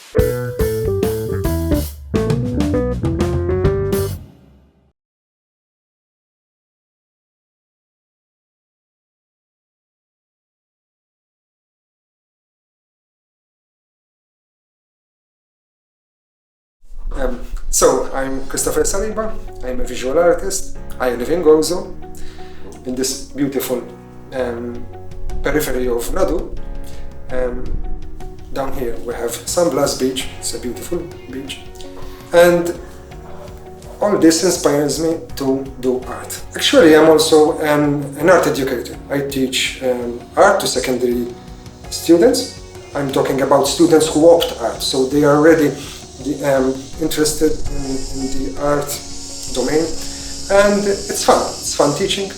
So, I'm Christopher Saliba, I'm a visual artist. I live in Gozo, in this beautiful periphery of Radu. Down here we have Sandblas Beach, it's a beautiful beach. And all this inspires me to do art. Actually, I'm also an art educator. I teach art to secondary students. I'm talking about students who opt art, so they are already interested in the art domain, and it's fun teaching,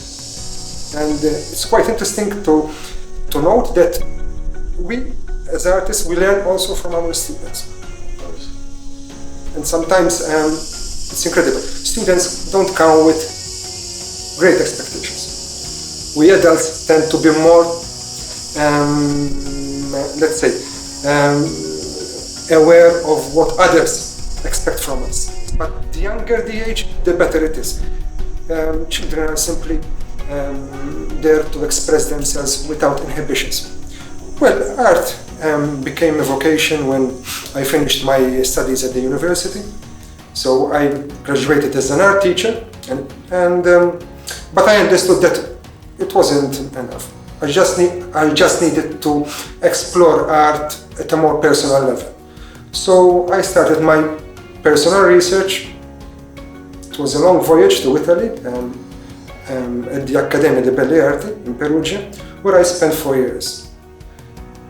and it's quite interesting to note that we as artists, we learn also from our students, and sometimes it's incredible. Students don't come with great expectations. We adults tend to be more let's say aware of what others expect from us. But the younger the age, the better it is. Children are simply there to express themselves without inhibitions. Well, art became a vocation when I finished my studies at the university. So I graduated as an art teacher, but I understood that it wasn't enough. I just needed to explore art at a more personal level. So I started my personal research. It was a long voyage to Italy, at the Accademia di Belle Arti in Perugia, where I spent 4 years.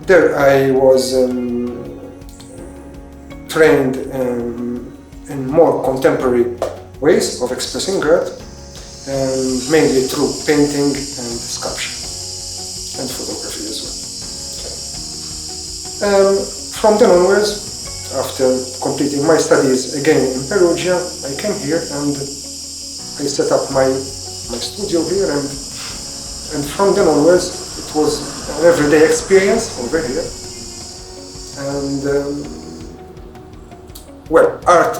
There I was trained in more contemporary ways of expressing art, mainly through painting and sculpture and photography as well. From then onwards, after completing my studies again in Perugia, I came here and I set up my studio here, and from then onwards it was an everyday experience over here. And well, art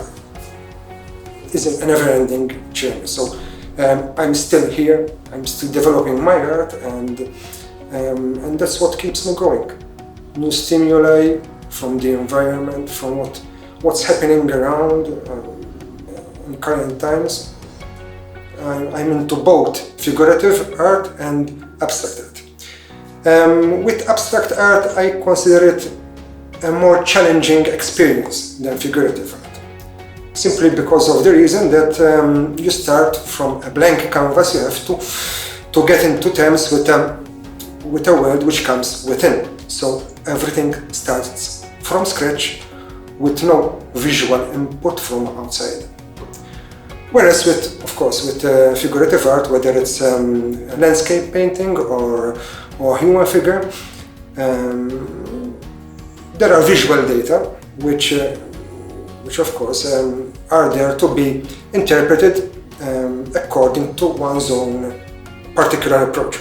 is a never-ending journey. So I'm still here, I'm still developing my art, and that's what keeps me going. New stimuli from the environment, from what's happening around in current times. I'm into both figurative art and abstract art. With abstract art, I consider it a more challenging experience than figurative art, simply because of the reason that you start from a blank canvas. You have to get into terms with a world which comes within. So everything starts from scratch with no visual input from outside. Whereas of course with figurative art, whether it's landscape painting or human figure, there are visual data which of course are there to be interpreted according to one's own particular approach.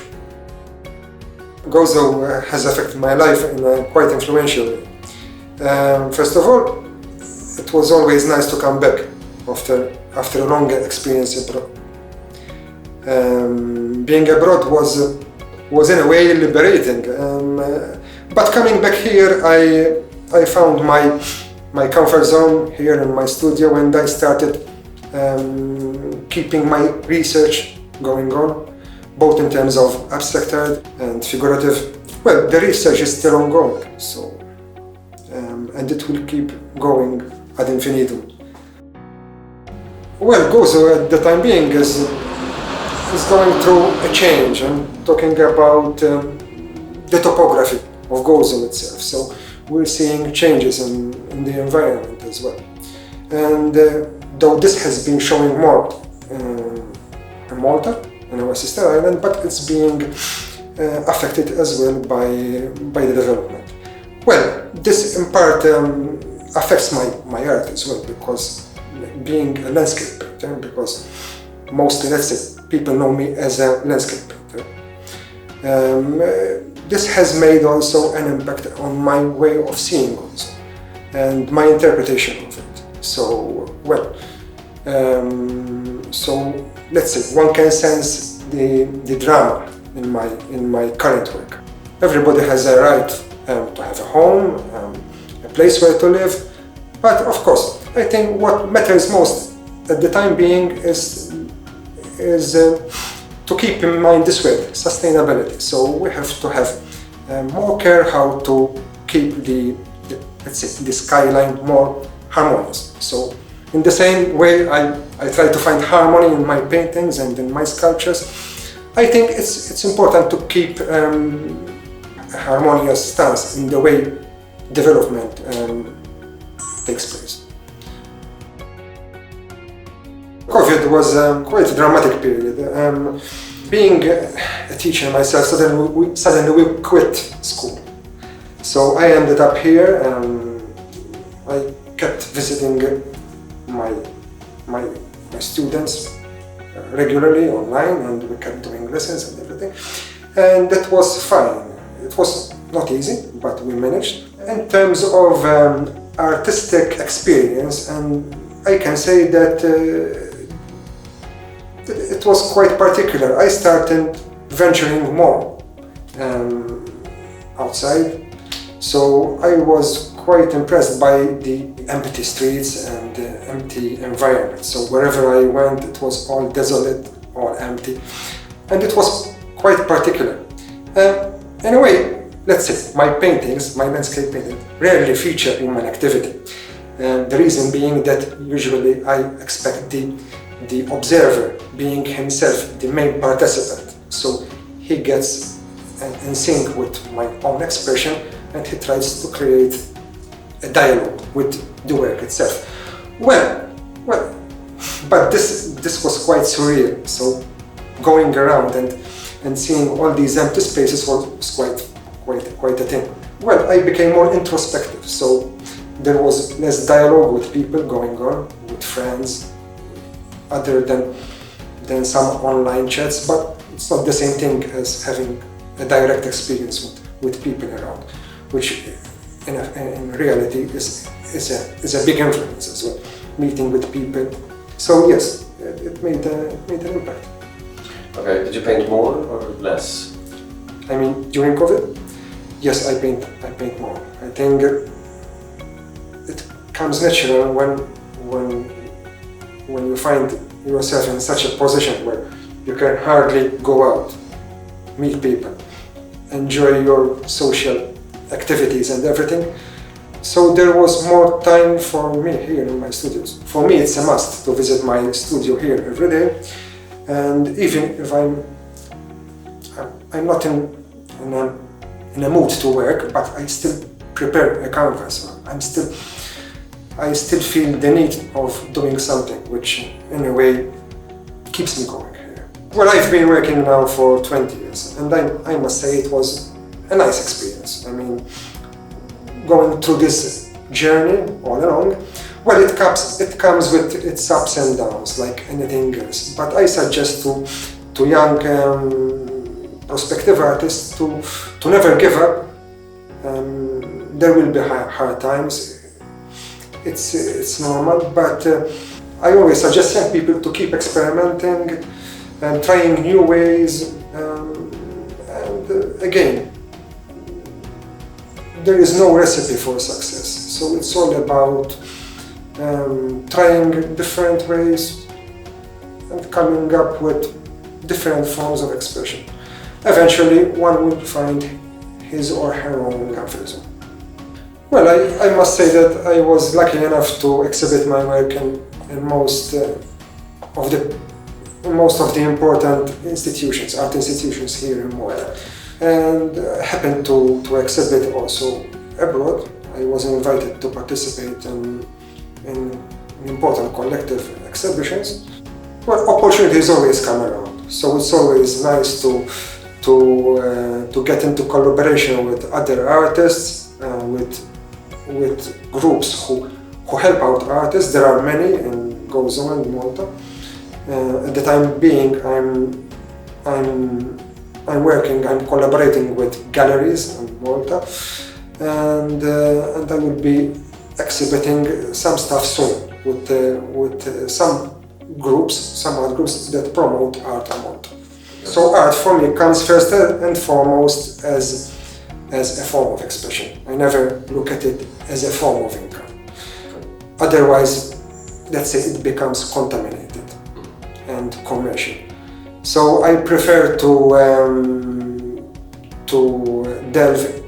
Gozo has affected my life in a quite influential way. First of all, it was always nice to come back after a long experience abroad. Being abroad was in a way liberating, but coming back here, I found my comfort zone here in my studio, and I started keeping my research going on, both in terms of abstract art and figurative. Well, the research is still ongoing, so and it will keep going ad infinitum. Well, Gozo at the time being is going through a change. I'm talking about the topography of Gozo itself. So we're seeing changes in the environment as well. And though this has been showing more in Malta, in our sister island, but it's being affected as well by the development. Well, this in part affects my art as well, because being a landscape painter, because mostly, let's say, people know me as a landscape painter. This has made also an impact on my way of seeing also. and my interpretation of it. So, well, so let's say one can sense the drama in my current work. Everybody has a right to have a home, a place where to live, but of course, I think what matters most at the time being is to keep in mind this word, sustainability. So we have to have more care how to keep let's say, the skyline more harmonious. So in the same way I try to find harmony in my paintings and in my sculptures, I think it's important to keep a harmonious stance in the way development takes place. COVID was quite a dramatic period. Being a teacher myself, suddenly we quit school. So I ended up here and I kept visiting my students regularly online, and we kept doing lessons and everything. And that was fine. It was not easy, but we managed. In terms of artistic experience, and I can say that it was quite particular. I started venturing more outside, so I was quite impressed by the empty streets and the empty environment. So wherever I went, it was all desolate, all empty, and it was quite particular. In a way, let's say my paintings, my landscape paintings, rarely feature human activity. The reason being that usually I expect the observer being himself the main participant, so he gets in sync with my own expression and he tries to create a dialogue with the work itself. Well, but this was quite surreal. So going around and seeing all these empty spaces was quite a thing. Well, I became more introspective, so there was less dialogue with people going on, with friends, other than some online chats, but it's not the same thing as having a direct experience with people around, which in reality is a big influence as well, meeting with people. So yes, it made an impact. Okay, did you paint more or less? I mean, during COVID, yes, I paint more. I think it comes natural when you find yourself in such a position where you can hardly go out, meet people, enjoy your social activities and everything. So there was more time for me here in my studios. For me, it's a must to visit my studio here every day. And even if I'm not in a mood to work, but I still prepare a canvas. I still feel the need of doing something which in a way keeps me going here. Well, I've been working now for 20 years, and I must say it was a nice experience. I mean, going through this journey all along, well, it comes with its ups and downs like anything else. But I suggest to young prospective artists to never give up. There will be hard times. It's normal, but I always suggest young people to keep experimenting and trying new ways. And again, there is no recipe for success. So it's all about trying different ways and coming up with different forms of expression. Eventually, one will find his or her own comfort zone. Well, I must say that I was lucky enough to exhibit my work in most of the important institutions, art institutions here in Malta, and happened to exhibit also abroad. I was invited to participate in important collective exhibitions. Well, opportunities always come around, so it's always nice to get into collaboration with other artists, with groups who help out artists. There are many in Gozo and Malta. At the time being, I'm collaborating with galleries in Malta, and I will be exhibiting some stuff soon with some art groups that promote art amount. So art for me comes first and foremost as a form of expression. I never look at it as a form of income. Otherwise, let's say it becomes contaminated and commercial. So I prefer to delve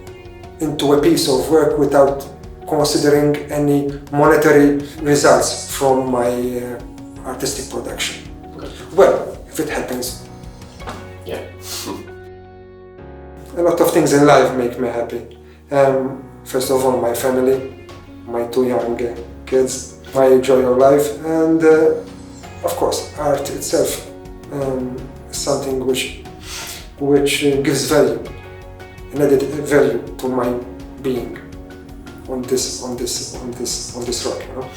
into a piece of work without considering any monetary results from my artistic production. Okay. Well, if it happens. Yeah. A lot of things in life make me happy. First of all, my family, my 2 young kids, my joy of life, and of course, art itself is something which gives value, an added value to my being on this rock. You know?